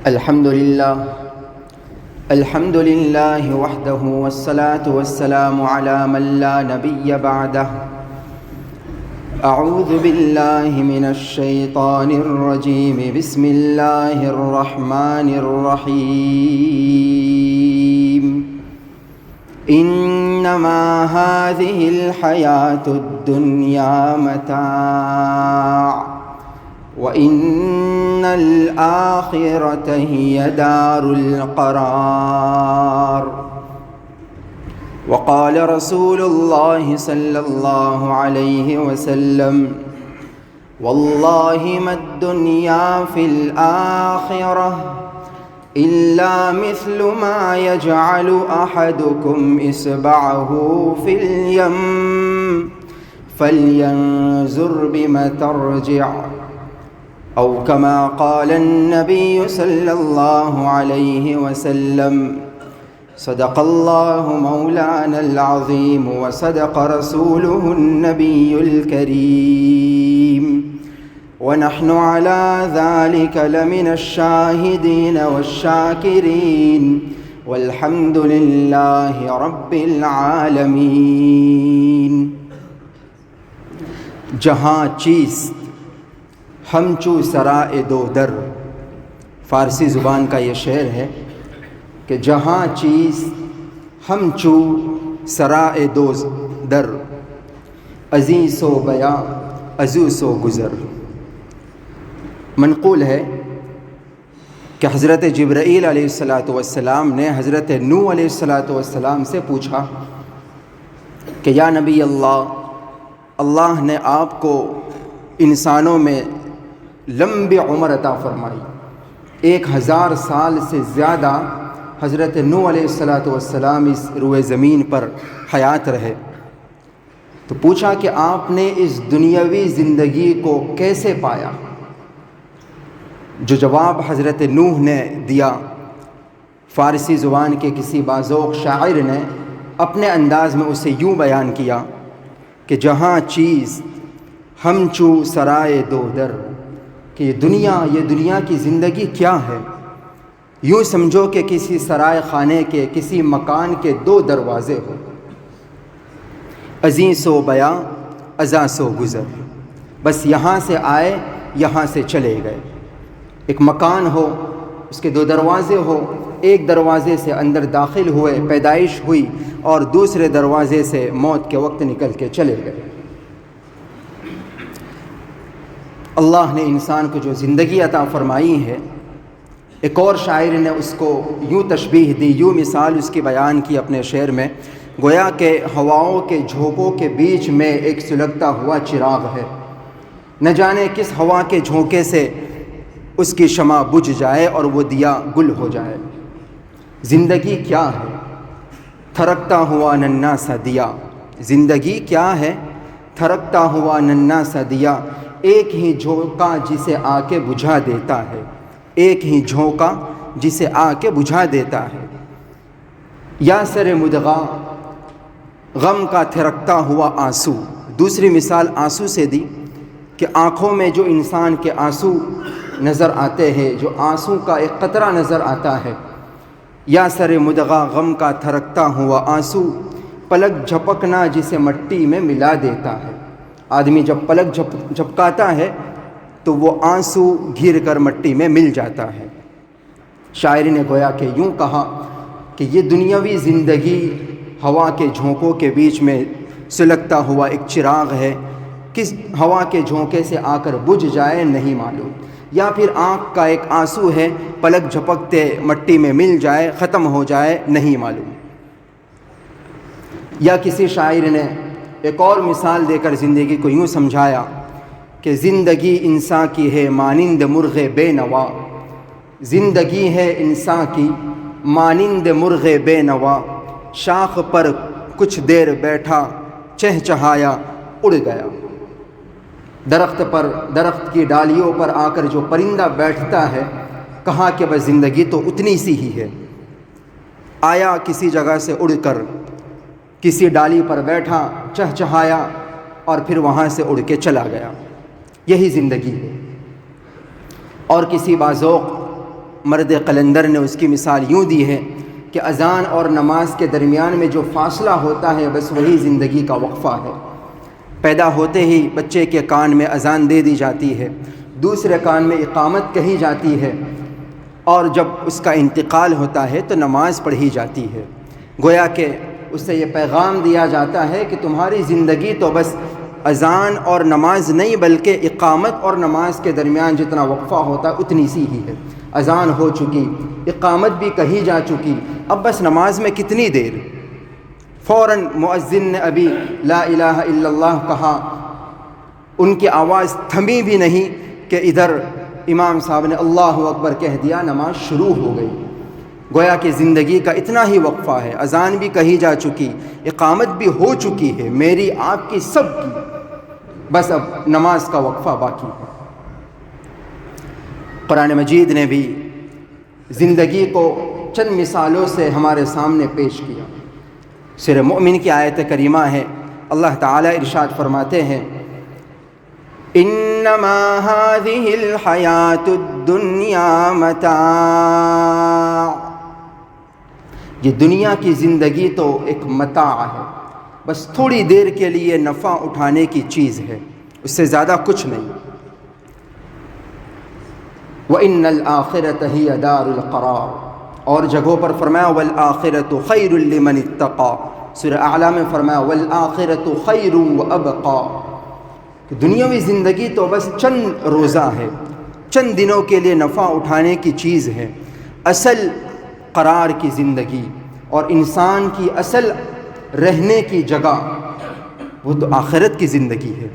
الحمد لله وحده والصلاة والسلام على من لا نبي بعده. أعوذ بالله من الشيطان الرجيم. بسم الله الرحمن الرحيم. إنما هذه الحياة الدنيا متاع وإن الآخرة هي دار القرار. وقال رسول الله صلى الله عليه وسلم: والله ما الدنيا في الآخرة إلا مثل ما يجعل أحدكم إصبعه في اليم فلينظر بما ترجع، أو كما قال النبي صلى الله عليه وسلم. صدق الله مولانا العظيم وصدق رسوله النبي الكريم، ونحن على ذلك لمن الشاهدين والشاكرين، والحمد لله رب العالمين. جہاں چیست ہم چو سرائے دو در، فارسی زبان کا یہ شعر ہے کہ جہاں چیز ہم چو سرائے دو در، عزیز سو بیاں ازو سو گزر. منقول ہے کہ حضرت جبرائیل علیہ السلام نے حضرت نوح علیہ السلام سے پوچھا کہ یا نبی اللہ نے آپ کو انسانوں میں لمبی عمر عطا فرمائی، 1000 سال سے زیادہ حضرت نوح علیہ السلام اس روئے زمین پر حیات رہے. تو پوچھا کہ آپ نے اس دنیاوی زندگی کو کیسے پایا؟ جو جواب حضرت نوح نے دیا، فارسی زبان کے کسی باذوق شاعر نے اپنے انداز میں اسے یوں بیان کیا کہ جہاں چیز ہم چو سرائے دو در، کہ یہ دنیا کی زندگی کیا ہے؟ یوں سمجھو کہ کسی سرائے خانے کے، کسی مکان کے 2 دروازے ہو، ازیں سو بیاں ازاں سو گزر. بس یہاں سے آئے یہاں سے چلے گئے. ایک مکان ہو، اس کے 2 دروازے ہو، ایک دروازے سے اندر داخل ہوئے، پیدائش ہوئی، اور دوسرے دروازے سے موت کے وقت نکل کے چلے گئے. اللہ نے انسان کو جو زندگی عطا فرمائی ہے، ایک اور شاعر نے اس کو یوں تشبیہ دی، یوں مثال اس کی بیان کی اپنے شعر میں، گویا کہ ہواؤں کے جھونکوں کے بیچ میں ایک سلگتا ہوا چراغ ہے، نہ جانے کس ہوا کے جھونکے سے اس کی شمع بجھ جائے اور وہ دیا گل ہو جائے. زندگی کیا ہے؟ تھرکتا ہوا ننھا سا دیا. زندگی کیا ہے؟ تھرکتا ہوا ننھا سا دیا، ایک ہی جھونکا جسے آ کے بجھا دیتا ہے. ایک ہی جھونکا جسے آ کے بجھا دیتا ہے. یا سر مدغا غم کا تھرکتا ہوا آنسو. دوسری مثال آنسو سے دی کہ آنکھوں میں جو انسان کے آنسو نظر آتے ہیں، جو آنسو کا ایک قطرہ نظر آتا ہے. یا سر مدغا غم کا تھرکتا ہوا آنسو، پلک جھپکنا جسے مٹی میں ملا دیتا ہے. آدمی جب پلک جھپکاتا ہے تو وہ آنسو گر کر مٹی میں مل جاتا ہے. شاعر نے گویا کہ یوں کہا کہ یہ دنیاوی زندگی ہوا کے جھونکوں کے بیچ میں سلگتا ہوا ایک چراغ ہے. کس ہوا کے جھونکے سے آ کر بجھ جائے نہیں معلوم، یا پھر آنکھ کا ایک آنسو ہے، پلک جھپکتے مٹی میں مل جائے، ختم ہو جائے نہیں معلوم. یا کسی شاعر نے ایک اور مثال دے کر زندگی کو یوں سمجھایا کہ زندگی انسان کی ہے مانند مرغ بے نوا. زندگی ہے انسان کی مانند مرغ بے نوا، شاخ پر کچھ دیر بیٹھا چہچہایا اڑ گیا. درخت کی ڈالیوں پر آ کر جو پرندہ بیٹھتا ہے، کہا کہ بس زندگی تو اتنی سی ہی ہے. آیا کسی جگہ سے اڑ کر کسی ڈالی پر بیٹھا، چہچہایا اور پھر وہاں سے اڑ کے چلا گیا. یہی زندگی ہے. اور کسی باذوق مرد قلندر نے اس کی مثال یوں دی ہے کہ اذان اور نماز کے درمیان میں جو فاصلہ ہوتا ہے بس وہی زندگی کا وقفہ ہے۔ پیدا ہوتے ہی بچے کے کان میں اذان دے دی جاتی ہے، دوسرے کان میں اقامت کہی جاتی ہے، اور جب اس کا انتقال ہوتا ہے تو نماز پڑھی جاتی ہے۔ گویا کہ اس سے یہ پیغام دیا جاتا ہے کہ تمہاری زندگی تو بس اذان اور نماز نہیں بلکہ اقامت اور نماز کے درمیان جتنا وقفہ ہوتا ہے اتنی سی ہی ہے۔ اذان ہو چکی، اقامت بھی کہی جا چکی، اب بس نماز میں کتنی دیر؟ فوراً مؤذن نے ابھی لا الہ الا اللہ کہا، ان کی آواز تھمی بھی نہیں کہ ادھر امام صاحب نے اللہ اکبر کہہ دیا، نماز شروع ہو گئی۔ گویا کہ زندگی کا اتنا ہی وقفہ ہے، اذان بھی کہی جا چکی، اقامت بھی ہو چکی ہے، میری آپ کی سب کی، بس اب نماز کا وقفہ باقی ہے۔ قرآن مجید نے بھی زندگی کو چند مثالوں سے ہمارے سامنے پیش کیا۔ سورہ مومن کی آیت کریمہ ہے، اللہ تعالیٰ ارشاد فرماتے ہیں انما هذه الحیات الدنیا متاع، یہ دنیا کی زندگی تو ایک متاع ہے، بس تھوڑی دیر کے لیے نفع اٹھانے کی چیز ہے، اس سے زیادہ کچھ نہیں۔ وَإِنَّ الْآخِرَةَ هِيَ دَارُ الْقَرَارِ، اور جگہوں پر فرمایا وَالْآخِرَةُ خَيْرٌ لِمَنِ اتَّقَى، سورہ اعلیٰ میں فرمایا وَالْآخِرَةُ خَيْرٌ وَأَبْقَى، کہ دنیاوی زندگی تو بس چند روزہ ہے، چند دنوں کے لیے نفع اٹھانے کی چیز ہے۔ اصل قرار کی زندگی اور انسان کی اصل رہنے کی جگہ وہ تو آخرت کی زندگی ہے۔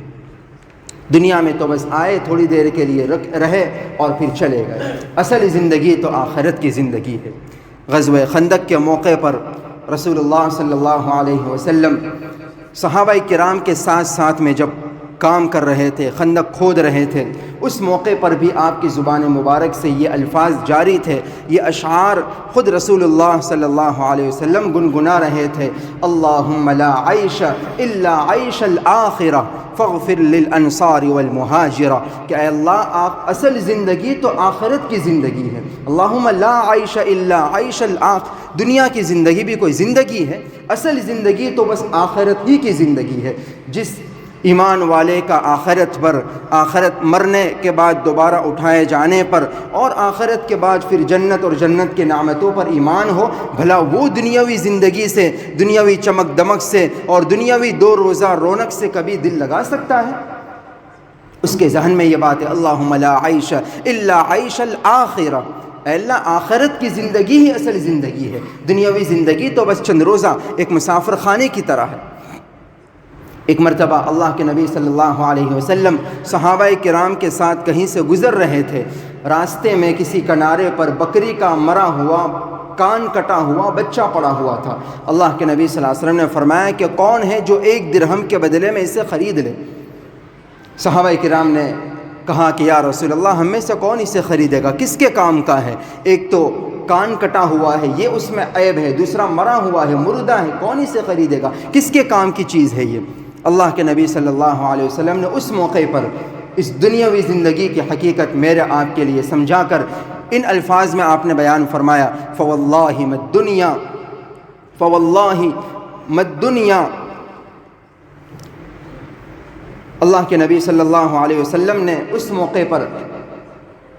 دنیا میں تو بس آئے، تھوڑی دیر کے لیے رہے اور پھر چلے گئے، اصل زندگی تو آخرت کی زندگی ہے۔ غزوہ خندق کے موقع پر رسول اللہ صلی اللہ علیہ وسلم صحابہ کرام کے ساتھ ساتھ میں جب کام کر رہے تھے، خندق کھود رہے تھے، اس موقع پر بھی آپ کی زبان مبارک سے یہ الفاظ جاری تھے، یہ اشعار خود رسول اللہ صلی اللہ علیہ وسلم گنگنا رہے تھے، اللہم لا عیش الا عیش الآخرہ فاغفر للانصار والمہاجرہ، کہ اے اللہ اصل زندگی تو آخرت کی زندگی ہے۔ اللہم لا عیش الا عیش الآخرہ، دنیا کی زندگی بھی کوئی زندگی ہے، اصل زندگی تو بس آخرت ہی کی زندگی ہے۔ جس ایمان والے کا آخرت پر، آخرت مرنے کے بعد دوبارہ اٹھائے جانے پر اور آخرت کے بعد پھر جنت اور جنت کے نعمتوں پر ایمان ہو، بھلا وہ دنیاوی زندگی سے، دنیاوی چمک دمک سے اور دنیاوی دو روزہ رونق سے کبھی دل لگا سکتا ہے؟ اس کے ذہن میں یہ بات ہے، اللہم لا عیش الا عیش الآخرہ، اے اللہ آخرت کی زندگی ہی اصل زندگی ہے، دنیاوی زندگی تو بس چند روزہ ایک مسافر خانے کی طرح ہے۔ ایک مرتبہ اللہ کے نبی صلی اللہ علیہ وسلم صحابہ کرام کے ساتھ کہیں سے گزر رہے تھے، راستے میں کسی کنارے پر بکری کا مرا ہوا، کان کٹا ہوا بچہ پڑا ہوا تھا۔ اللہ کے نبی صلی اللہ علیہ وسلم نے فرمایا کہ کون ہے جو 1 درہم کے بدلے میں اسے خرید لے؟ صحابہ کرام نے کہا کہ یا رسول اللہ ہم میں سے کون اسے خریدے گا، کس کے کام کا ہے؟ ایک تو کان کٹا ہوا ہے، یہ اس میں عیب ہے، دوسرا مرا ہوا ہے، مردہ ہے، کون اسے خریدے گا، کس کے کام کی چیز ہے یہ؟ اللہ کے نبی صلی اللہ علیہ وسلم نے اس موقع پر اس دنیاوی زندگی کی حقیقت میرے آپ کے لیے سمجھا کر ان الفاظ میں آپ نے بیان فرمایا فواللہ مَدْدُنْيَا فواللہ مَدْدُنْيَا، اللہ کے نبی صلی اللہ علیہ وسلم نے اس موقع پر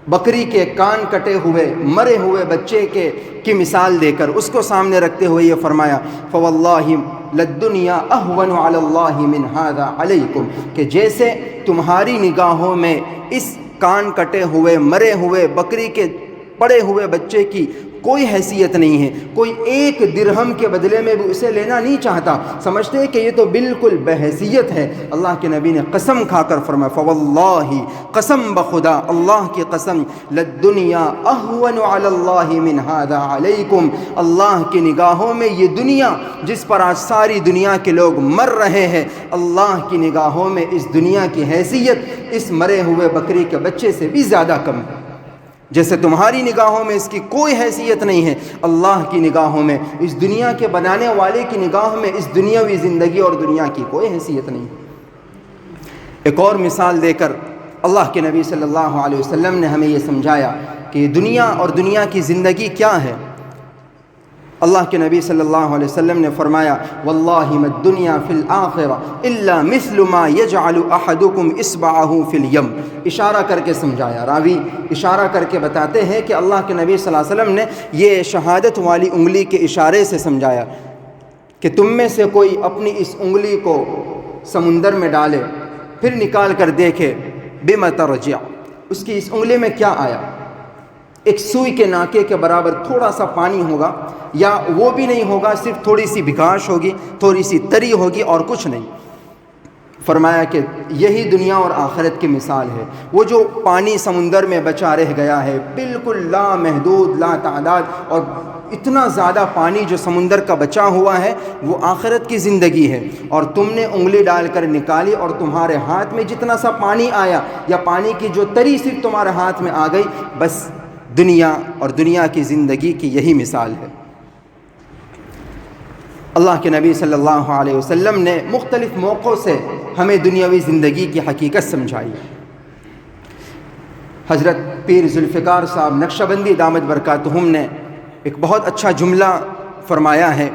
بکری کے کان کٹے ہوئے مرے ہوئے بچے کی مثال دے کر اس کو سامنے رکھتے ہوئے یہ فرمایا فواللہ للدنیا اہون علی اللہ من ھذا علیکم، کہ جیسے تمہاری نگاہوں میں اس کان کٹے ہوئے مرے ہوئے بکری کے پڑے ہوئے بچے کی کوئی حیثیت نہیں ہے، کوئی 1 درہم کے بدلے میں بھی اسے لینا نہیں چاہتا، سمجھتے ہیں کہ یہ تو بالکل بحیثیت ہے۔ اللہ کے نبی نے قسم کھا کر فرمایا فواللہ، قسم بخدا، اللہ کی قسم، للدنیا اہون علی اللہ من ھذا علیکم، اللہ کی نگاہوں میں یہ دنیا جس پر آج ساری دنیا کے لوگ مر رہے ہیں، اللہ کی نگاہوں میں اس دنیا کی حیثیت اس مرے ہوئے بکری کے بچے سے بھی زیادہ کم ہے۔ جیسے تمہاری نگاہوں میں اس کی کوئی حیثیت نہیں ہے، اللہ کی نگاہوں میں، اس دنیا کے بنانے والے کی نگاہ میں اس دنیاوی زندگی اور دنیا کی کوئی حیثیت نہیں۔ ایک اور مثال دے کر اللہ کے نبی صلی اللہ علیہ وسلم نے ہمیں یہ سمجھایا کہ یہ دنیا اور دنیا کی زندگی کیا ہے۔ اللہ کے نبی صلی اللہ علیہ وسلم نے فرمایا واللہ ما الدنیا فی الآخرہ الا مثل ما یجعل احدکم اصبعہ فی الیم، اشارہ کر کے سمجھایا۔ راوی اشارہ کر کے بتاتے ہیں کہ اللہ کے نبی صلی اللہ علیہ وسلم نے یہ شہادت والی انگلی کے اشارے سے سمجھایا کہ تم میں سے کوئی اپنی اس انگلی کو سمندر میں ڈالے، پھر نکال کر دیکھے بما ترجع، اس کی اس انگلی میں کیا آیا۔ ایک سوئی کے ناکے کے برابر تھوڑا سا پانی ہوگا، یا وہ بھی نہیں ہوگا، صرف تھوڑی سی بکاش ہوگی، تھوڑی سی تری ہوگی اور کچھ نہیں۔ فرمایا کہ یہی دنیا اور آخرت کی مثال ہے۔ وہ جو پانی سمندر میں بچا رہ گیا ہے، بالکل لا محدود لا تعداد، اور اتنا زیادہ پانی جو سمندر کا بچا ہوا ہے وہ آخرت کی زندگی ہے، اور تم نے انگلی ڈال کر نکالی اور تمہارے ہاتھ میں جتنا سا پانی آیا، یا پانی کی جو تری صرف تمہارے ہاتھ میں آ گئی، بس دنیا اور دنیا کی زندگی کی یہی مثال ہے۔ اللہ کے نبی صلی اللہ علیہ وسلم نے مختلف موقعوں سے ہمیں دنیاوی زندگی کی حقیقت سمجھائی۔ حضرت پیر ذوالفقار صاحب نقشبندی دامت برکاتہم نے ایک بہت اچھا جملہ فرمایا ہے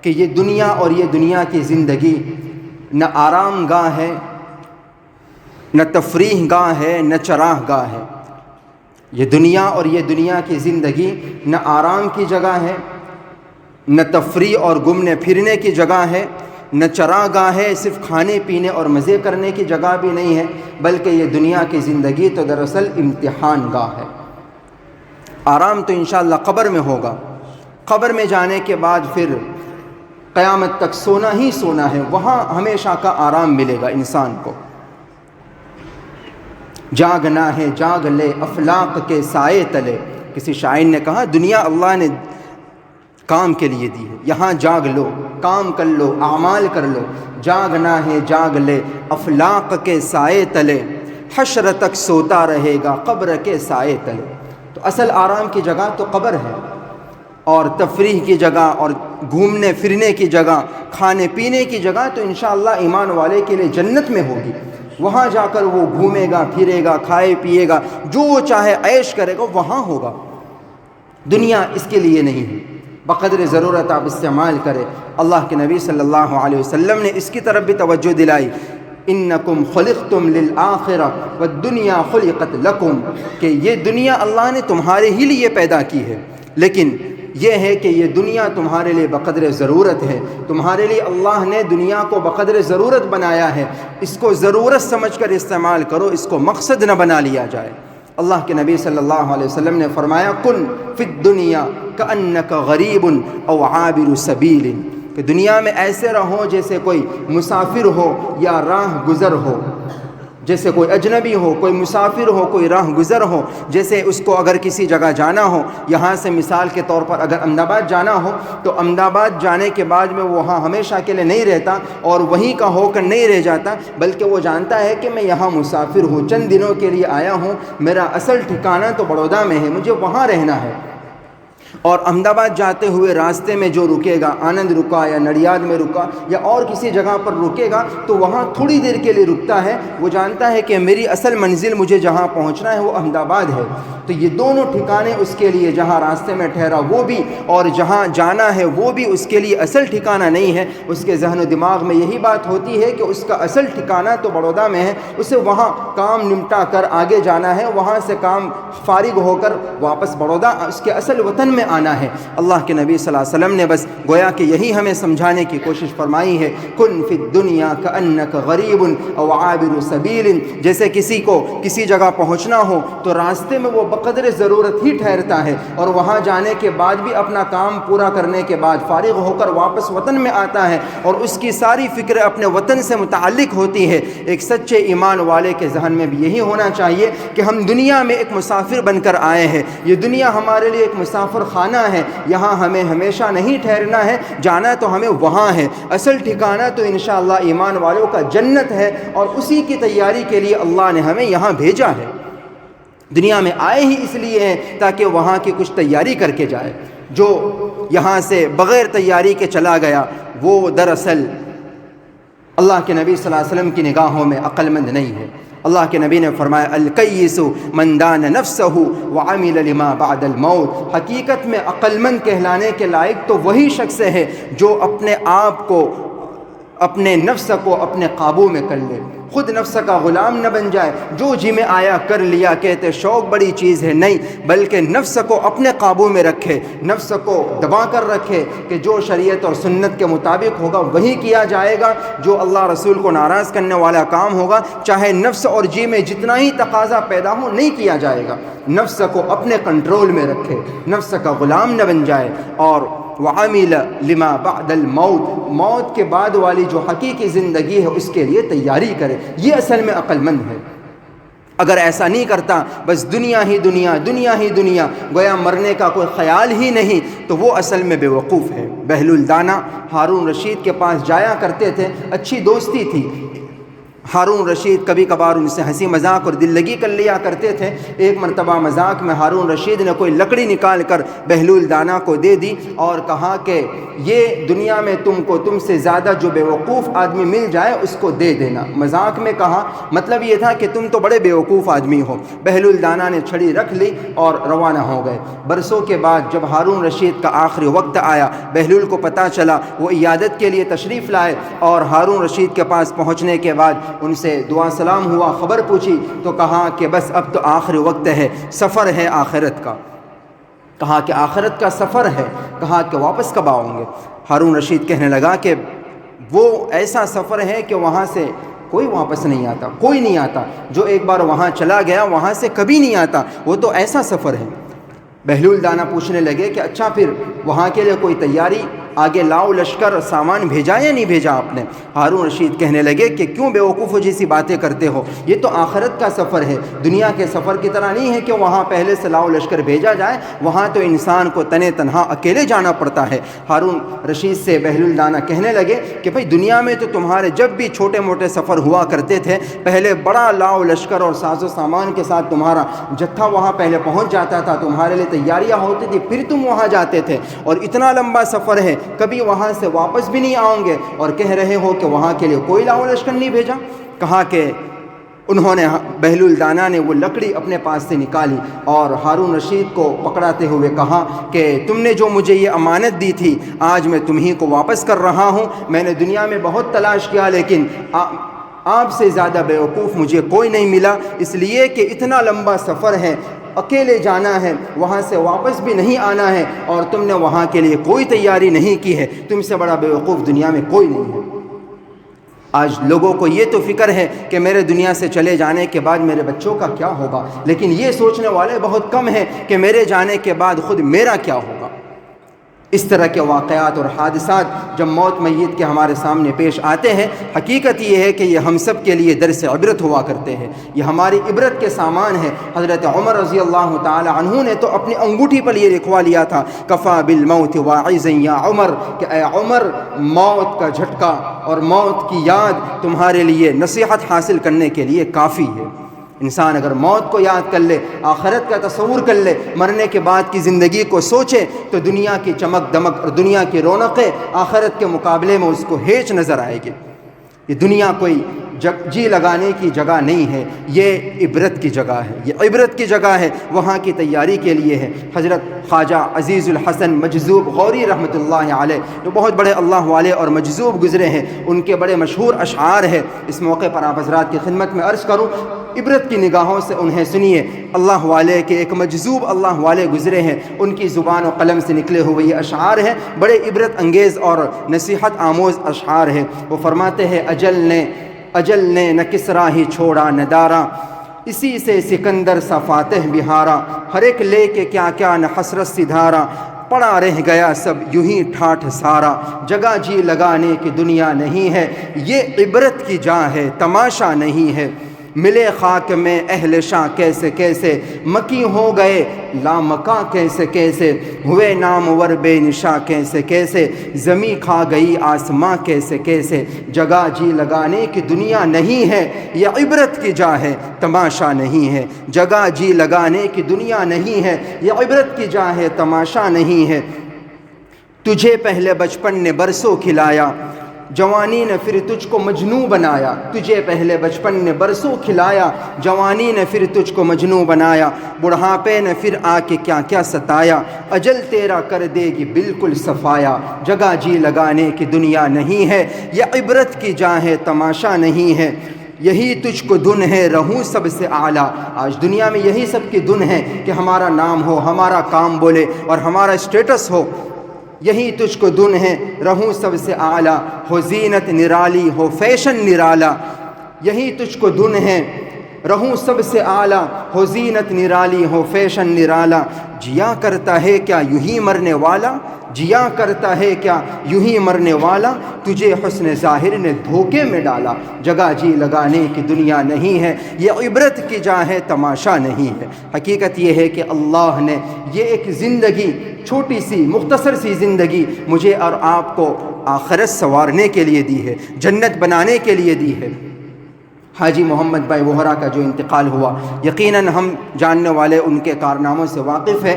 کہ یہ دنیا اور یہ دنیا کی زندگی نہ آرام گاہ ہے، نہ تفریح گاہ ہے، نہ چراہ گاہ ہے۔ یہ دنیا اور یہ دنیا کی زندگی نہ آرام کی جگہ ہے، نہ تفریح اور گھومنے پھرنے کی جگہ ہے، نہ چراہ گاہ ہے، صرف کھانے پینے اور مزے کرنے کی جگہ بھی نہیں ہے، بلکہ یہ دنیا کی زندگی تو دراصل امتحان گاہ ہے۔ آرام تو انشاءاللہ قبر میں ہوگا، قبر میں جانے کے بعد پھر قیامت تک سونا ہی سونا ہے، وہاں ہمیشہ کا آرام ملے گا انسان کو۔ جاگنا ہے جاگ لے افلاق کے سائے تلے، کسی شاعر نے کہا دنیا اللہ نے کام کے لیے دی ہے، یہاں جاگ لو، کام کر لو، اعمال کر لو۔ جاگنا ہے جاگ لے افلاق کے سائے تلے، حشر تک سوتا رہے گا قبر کے سائے تلے۔ تو اصل آرام کی جگہ تو قبر ہے، اور تفریح کی جگہ اور گھومنے پھرنے کی جگہ، کھانے پینے کی جگہ تو انشاءاللہ ایمان والے کے لیے جنت میں ہوگی۔ وہاں جا کر وہ گھومے گا پھرے گا، کھائے پیے گا، جو چاہے عیش کرے گا، وہاں ہوگا۔ دنیا اس کے لیے نہیں ہے، بقدر ضرورت آپ استعمال کریں۔ اللہ کے نبی صلی اللہ علیہ وسلم نے اس کی طرف بھی توجہ دلائی، انکم خلقتم للآخرہ والدنیا خلقت لکم، کہ یہ دنیا اللہ نے تمہارے ہی لیے پیدا کی ہے، لیکن یہ ہے کہ یہ دنیا تمہارے لیے بقدر ضرورت ہے۔ تمہارے لیے اللہ نے دنیا کو بقدر ضرورت بنایا ہے، اس کو ضرورت سمجھ کر استعمال کرو، اس کو مقصد نہ بنا لیا جائے۔ اللہ کے نبی صلی اللہ علیہ وسلم نے فرمایا کن فی الدنیا کأنک غریب او عابر سبیل، کہ دنیا میں ایسے رہو جیسے کوئی مسافر ہو یا راہ گزر ہو، جیسے کوئی اجنبی ہو، کوئی مسافر ہو، کوئی راہ گزر ہو۔ جیسے اس کو اگر کسی جگہ جانا ہو، یہاں سے مثال کے طور پر اگر احمد آباد جانا ہو تو احمد آباد جانے کے بعد میں وہاں ہمیشہ کے لیے نہیں رہتا اور وہیں کا ہو کر نہیں رہ جاتا، بلکہ وہ جانتا ہے کہ میں یہاں مسافر ہوں، چند دنوں کے لیے آیا ہوں، میرا اصل ٹھکانہ تو بڑودہ میں ہے، مجھے وہاں رہنا ہے۔ اور احمد آباد جاتے ہوئے راستے میں جو رکے گا، آنند رکا یا نڑیاد میں رکا یا اور کسی جگہ پر رکے گا، تو وہاں تھوڑی دیر کے لیے رکتا ہے، وہ جانتا ہے کہ میری اصل منزل مجھے جہاں پہنچنا ہے وہ احمد آباد ہے۔ تو یہ دونوں ٹھکانے اس کے لیے، جہاں راستے میں ٹھہرا وہ بھی اور جہاں جانا ہے وہ بھی اس کے لیے اصل ٹھکانہ نہیں ہے۔ اس کے ذہن و دماغ میں یہی بات ہوتی ہے کہ اس کا اصل ٹھکانہ تو بڑودہ میں ہے، اسے وہاں کام نمٹا کر آگے جانا ہے، وہاں سے کام فارغ ہو کر واپس بڑودہ اس کے اصل وطن میں آنا ہے۔ اللہ کے نبی صلی اللہ علیہ وسلم نے بس گویا کہ یہی ہمیں سمجھانے کی کوشش فرمائی ہے، کن فی الدنیا کأنک غریب او عابر سبیل، جیسے کسی کو کسی جگہ پہنچنا ہو تو راستے میں وہ بقدر ضرورت ہی ٹھہرتا ہے، اور وہاں جانے کے بعد بھی اپنا کام پورا کرنے کے بعد فارغ ہو کر واپس وطن میں آتا ہے، اور اس کی ساری فکر اپنے وطن سے متعلق ہوتی ہے۔ ایک سچے ایمان والے کے ذہن میں بھی یہی ہونا چاہیے کہ ہم دنیا میں ایک مسافر بن کر آئے ہیں، یہ دنیا ہمارے لیے ایک مسافر خانہ ہے، یہاں ہمیں ہمیشہ نہیں ٹھہرنا ہے، جانا تو ہمیں وہاں ہے، اصل ٹھکانہ تو انشاءاللہ ایمان والوں کا جنت ہے، اور اسی کی تیاری کے لیے اللہ نے ہمیں یہاں بھیجا ہے۔ دنیا میں آئے ہی اس لیے ہیں تاکہ وہاں کی کچھ تیاری کر کے جائے۔ جو یہاں سے بغیر تیاری کے چلا گیا وہ دراصل اللہ کے نبی صلی اللہ علیہ وسلم کی نگاہوں میں عقل مند نہیں ہے۔ اللہ کے نبی نے فرمایا الکیس من دان نفسہ وعمل لما بعد الموت، حقیقت میں عقل مند کہلانے کے لائق تو وہی شخص ہے جو اپنے آپ کو، اپنے نفس کو اپنے قابو میں کر لے، خود نفس کا غلام نہ بن جائے، جو جی میں آیا کر لیا کہتے شوق بڑی چیز ہے، نہیں، بلکہ نفس کو اپنے قابو میں رکھے، نفس کو دبا کر رکھے کہ جو شریعت اور سنت کے مطابق ہوگا وہی کیا جائے گا، جو اللہ رسول کو ناراض کرنے والا کام ہوگا چاہے نفس اور جی میں جتنا ہی تقاضا پیدا ہو نہیں کیا جائے گا۔ نفس کو اپنے کنٹرول میں رکھے، نفس کا غلام نہ بن جائے، اور وعمل لما بعد الموت، موت کے بعد والی جو حقیقی زندگی ہے اس کے لیے تیاری کرے، یہ اصل میں عقل مند ہے۔ اگر ایسا نہیں کرتا، بس دنیا ہی دنیا، دنیا ہی دنیا، گویا مرنے کا کوئی خیال ہی نہیں، تو وہ اصل میں بے وقوف ہے۔ بہلول دانا ہارون رشید کے پاس جایا کرتے تھے، اچھی دوستی تھی، ہارون رشید کبھی کبھار ان سے ہنسی مذاق اور دل لگی کر لیا کرتے تھے۔ ایک مرتبہ مذاق میں ہارون رشید نے کوئی لکڑی نکال کر بہلول دانا کو دے دی اور کہا کہ یہ دنیا میں تم سے زیادہ جو بے وقوف آدمی مل جائے اس کو دے دینا۔ مذاق میں کہا، مطلب یہ تھا کہ تم تو بڑے بے وقوف آدمی ہو۔ بہلول دانا نے چھڑی رکھ لی اور روانہ ہو گئے۔ برسوں کے بعد جب ہارون رشید کا آخری وقت آیا، بہلول کو پتہ چلا، وہ عیادت کے لیے تشریف لائے، اور ہارون رشید کے پاس پہنچنے کے بعد ان سے دعا سلام ہوا، خبر پوچھی، تو کہا کہ بس اب تو آخری وقت ہے، سفر ہے آخرت کا۔ کہا کہ آخرت کا سفر ہے، کہا کہ واپس کب آؤں گے؟ ہارون رشید کہنے لگا کہ وہ ایسا سفر ہے کہ وہاں سے کوئی واپس نہیں آتا، کوئی نہیں آتا، جو ایک بار وہاں چلا گیا وہاں سے کبھی نہیں آتا، وہ تو ایسا سفر ہے۔ بہلول دانا پوچھنے لگے کہ اچھا پھر وہاں کے لیے کوئی تیاری، آگے لاؤ لشکر سامان بھیجا یا نہیں بھیجا آپ نے؟ ہارون رشید کہنے لگے کہ کیوں بے وقوف جیسی باتیں کرتے ہو، یہ تو آخرت کا سفر ہے، دنیا کے سفر کی طرح نہیں ہے کہ وہاں پہلے سے لاؤ لشکر بھیجا جائے، وہاں تو انسان کو تنے تنہا اکیلے جانا پڑتا ہے۔ ہارون رشید سے بہلول دانا کہنے لگے کہ بھئی دنیا میں تو تمہارے جب بھی چھوٹے موٹے سفر ہوا کرتے تھے، پہلے بڑا لاؤ لشکر اور ساز و سامان کے ساتھ تمہارا جتھا وہاں پہلے پہنچ جاتا تھا، تمہارے لیے تیاریاں ہوتی تھی، پھر تم وہاں جاتے تھے، اور اتنا لمبا سفر ہے، کبھی وہاں سے واپس بھی نہیں آؤں گے، اور کہہ رہے ہو کہ وہاں کے لیے کوئی لاؤ لشکر نہیں بھیجا۔ کہا کہ انہوں نے، بہلول دانا نے وہ لکڑی اپنے پاس سے نکالی اور ہارون رشید کو پکڑاتے ہوئے کہا کہ تم نے جو مجھے یہ امانت دی تھی آج میں تمہیں کو واپس کر رہا ہوں۔ میں نے دنیا میں بہت تلاش کیا لیکن آپ سے زیادہ بیوقوف مجھے کوئی نہیں ملا، اس لیے کہ اتنا لمبا سفر ہے، اکیلے جانا ہے، وہاں سے واپس بھی نہیں آنا ہے، اور تم نے وہاں کے لیے کوئی تیاری نہیں کی ہے، تم سے بڑا بیوقوف دنیا میں کوئی نہیں ہے۔ آج لوگوں کو یہ تو فکر ہے کہ میرے دنیا سے چلے جانے کے بعد میرے بچوں کا کیا ہوگا، لیکن یہ سوچنے والے بہت کم ہیں کہ میرے جانے کے بعد خود میرا کیا ہوگا۔ اس طرح کے واقعات اور حادثات جب موت میت کے ہمارے سامنے پیش آتے ہیں، حقیقت یہ ہے کہ یہ ہم سب کے لیے درس عبرت ہوا کرتے ہیں، یہ ہماری عبرت کے سامان ہے۔ حضرت عمر رضی اللہ تعالی عنہ نے تو اپنی انگوٹھی پر یہ لکھوا لیا تھا، کفا بالموت واعظا یا عمر، کہ اے عمر موت کا جھٹکا اور موت کی یاد تمہارے لیے نصیحت حاصل کرنے کے لیے کافی ہے۔ انسان اگر موت کو یاد کر لے، آخرت کا تصور کر لے، مرنے کے بعد کی زندگی کو سوچے، تو دنیا کی چمک دمک اور دنیا کی رونقیں آخرت کے مقابلے میں اس کو ہیچ نظر آئے گی۔ یہ دنیا کوئی جی لگانے کی جگہ نہیں ہے، یہ عبرت کی جگہ ہے، یہ عبرت کی جگہ ہے، وہاں کی تیاری کے لیے ہے۔ حضرت خواجہ عزیز الحسن مجذوب غوری رحمۃ اللہ علیہ جو بہت بڑے اللہ والے اور مجذوب گزرے ہیں، ان کے بڑے مشہور اشعار ہیں، اس موقع پر آپ حضرات کی خدمت میں عرض کروں، عبرت کی نگاہوں سے انہیں سنیے۔ اللہ والے کے ایک مجذوب اللہ والے گزرے ہیں، ان کی زبان و قلم سے نکلے ہوئے یہ اشعار ہیں، بڑے عبرت انگیز اور نصیحت آموز اشعار ہیں۔ وہ فرماتے ہیں اجل نے نہ کسرا ہی چھوڑا نہ دارا، اسی سے سکندر سا فاتح بہارا، ہر ایک لے کے کیا کیا نہ حسرت سی دھارا، پڑا رہ گیا سب یوں ہی ٹھاٹھ سارا، جگہ جی لگانے کی دنیا نہیں ہے، یہ عبرت کی جا ہے تماشا نہیں ہے، ملے خاک میں اہل شاہ کیسے کیسے، مکی ہو گئے لامکاں کیسے کیسے، ہوئے نامور بے نشاں کیسے کیسے، زمیں کھا گئی آسماں کیسے کیسے، جگہ جی لگانے کی دنیا نہیں ہے، یہ عبرت کی جا ہے تماشا نہیں ہے، جگہ جی لگانے کی دنیا نہیں ہے، یہ عبرت کی جا ہے تماشا نہیں ہے، تجھے پہلے بچپن نے برسوں کھلایا، جوانی نے پھر تجھ کو مجنوں بنایا، تجھے پہلے بچپن نے برسوں کھلایا، جوانی نے پھر تجھ کو مجنوں بنایا، بڑھاپے نے پھر آ کے کیا کیا ستایا، اجل تیرا کر دے گی بالکل صفایا، جگہ جی لگانے کی دنیا نہیں ہے، یہ عبرت کی جا ہے تماشا نہیں ہے، یہی تجھ کو دن ہے رہوں سب سے اعلیٰ۔ آج دنیا میں یہی سب کی دن ہے کہ ہمارا نام ہو، ہمارا کام بولے اور ہمارا اسٹیٹس ہو، یہی تجھ کو دن ہے رہوں سب سے اعلیٰ، ہو زینت نرالی ہو فیشن نرالا، یہی تجھ کو دن ہے رہوں سب سے اعلیٰ، ہو زینت نرالی ہو فیشن نرالا، جیا کرتا ہے کیا یوں ہی مرنے والا، جیا کرتا ہے کیا یوں ہی مرنے والا، تجھے حسن ظاہر نے دھوکے میں ڈالا، جگہ جی لگانے کی دنیا نہیں ہے، یہ عبرت کی جا ہے تماشا نہیں ہے۔ حقیقت یہ ہے کہ اللہ نے یہ ایک زندگی، چھوٹی سی مختصر سی زندگی مجھے اور آپ کو آخرت سنوارنے کے لیے دی ہے، جنت بنانے کے لیے دی ہے۔ حاجی محمد بھائی وہرا کا جو انتقال ہوا، یقیناً ہم جاننے والے ان کے کارناموں سے واقف ہیں۔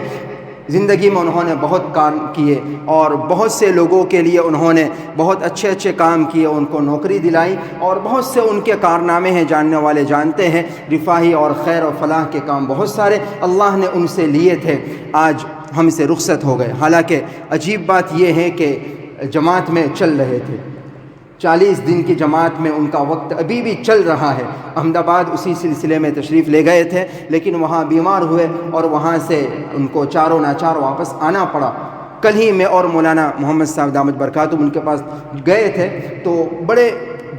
زندگی میں انہوں نے بہت کام کیے اور بہت سے لوگوں کے لیے انہوں نے بہت اچھے اچھے کام کیے، ان کو نوکری دلائی، اور بہت سے ان کے کارنامے ہیں، جاننے والے جانتے ہیں، رفاہی اور خیر و فلاح کے کام بہت سارے اللہ نے ان سے لیے تھے، آج ہم سے رخصت ہو گئے۔ حالانکہ عجیب بات یہ ہے کہ جماعت میں چل رہے تھے، 40 دن کی جماعت میں ان کا وقت ابھی بھی چل رہا ہے۔ احمد آباد اسی سلسلے میں تشریف لے گئے تھے، لیکن وہاں بیمار ہوئے اور وہاں سے ان کو چاروں ناچار واپس آنا پڑا۔ کل ہی میں اور مولانا محمد صاحب دامت برکاتہم ان کے پاس گئے تھے، تو بڑے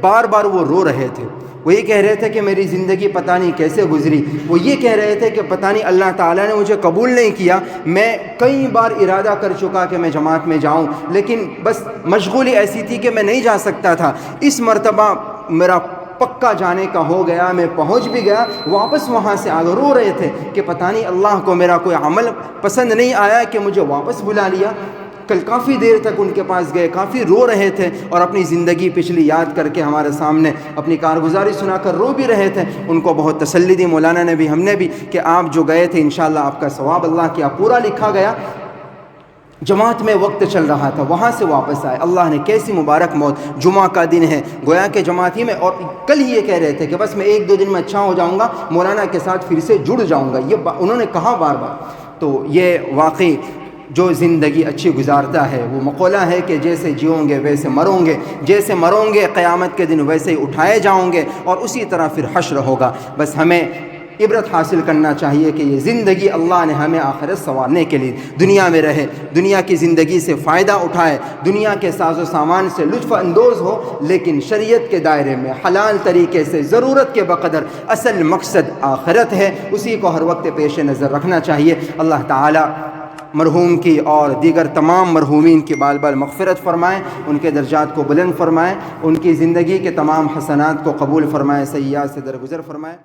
بار بار وہ رو رہے تھے، وہ یہ کہہ رہے تھے کہ میری زندگی پتہ نہیں کیسے گزری، وہ یہ کہہ رہے تھے کہ پتہ نہیں اللہ تعالیٰ نے مجھے قبول نہیں کیا، میں کئی بار ارادہ کر چکا کہ میں جماعت میں جاؤں، لیکن بس مشغولی ایسی تھی کہ میں نہیں جا سکتا تھا، اس مرتبہ میرا پکا جانے کا ہو گیا، میں پہنچ بھی گیا، واپس وہاں سے آگے رو رہے تھے کہ پتہ نہیں اللہ کو میرا کوئی عمل پسند نہیں آیا کہ مجھے واپس بلا لیا۔ کل کافی دیر تک ان کے پاس گئے، کافی رو رہے تھے اور اپنی زندگی پچھلی یاد کر کے ہمارے سامنے اپنی کارگزاری سنا کر رو بھی رہے تھے۔ ان کو بہت تسلی دی مولانا نے بھی، ہم نے بھی، کہ آپ جو گئے تھے انشاءاللہ آپ کا ثواب اللہ کیا پورا لکھا گیا۔ جماعت میں وقت چل رہا تھا، وہاں سے واپس آئے، اللہ نے کیسی مبارک موت، جمعہ کا دن ہے، گویا کہ جماعت ہی میں، اور کل ہی یہ کہہ رہے تھے کہ بس میں 1-2 دن میں اچھا ہو جاؤں گا، مولانا کے ساتھ پھر سے جڑ جاؤں گا، یہ انہوں نے کہا بار بار۔ تو یہ واقعی جو زندگی اچھی گزارتا ہے، وہ مقولہ ہے کہ جیسے جیوں گے ویسے مروں گے، جیسے مروں گے قیامت کے دن ویسے ہی اٹھائے جاؤں گے، اور اسی طرح پھر حشر ہوگا۔ بس ہمیں عبرت حاصل کرنا چاہیے کہ یہ زندگی اللہ نے ہمیں آخرت سنوارنے کے لیے دنیا میں رہے، دنیا کی زندگی سے فائدہ اٹھائے، دنیا کے ساز و سامان سے لطف اندوز ہو، لیکن شریعت کے دائرے میں حلال طریقے سے ضرورت کے بقدر۔ اصل مقصد آخرت ہے، اسی کو ہر وقت پیش نظر رکھنا چاہیے۔ اللہ تعالی مرحوم کی اور دیگر تمام مرحومین کی بال بال مغفرت فرمائیں، ان کے درجات کو بلند فرمائیں، ان کی زندگی کے تمام حسنات کو قبول فرمائیں، سیئات سے درگزر فرمائیں۔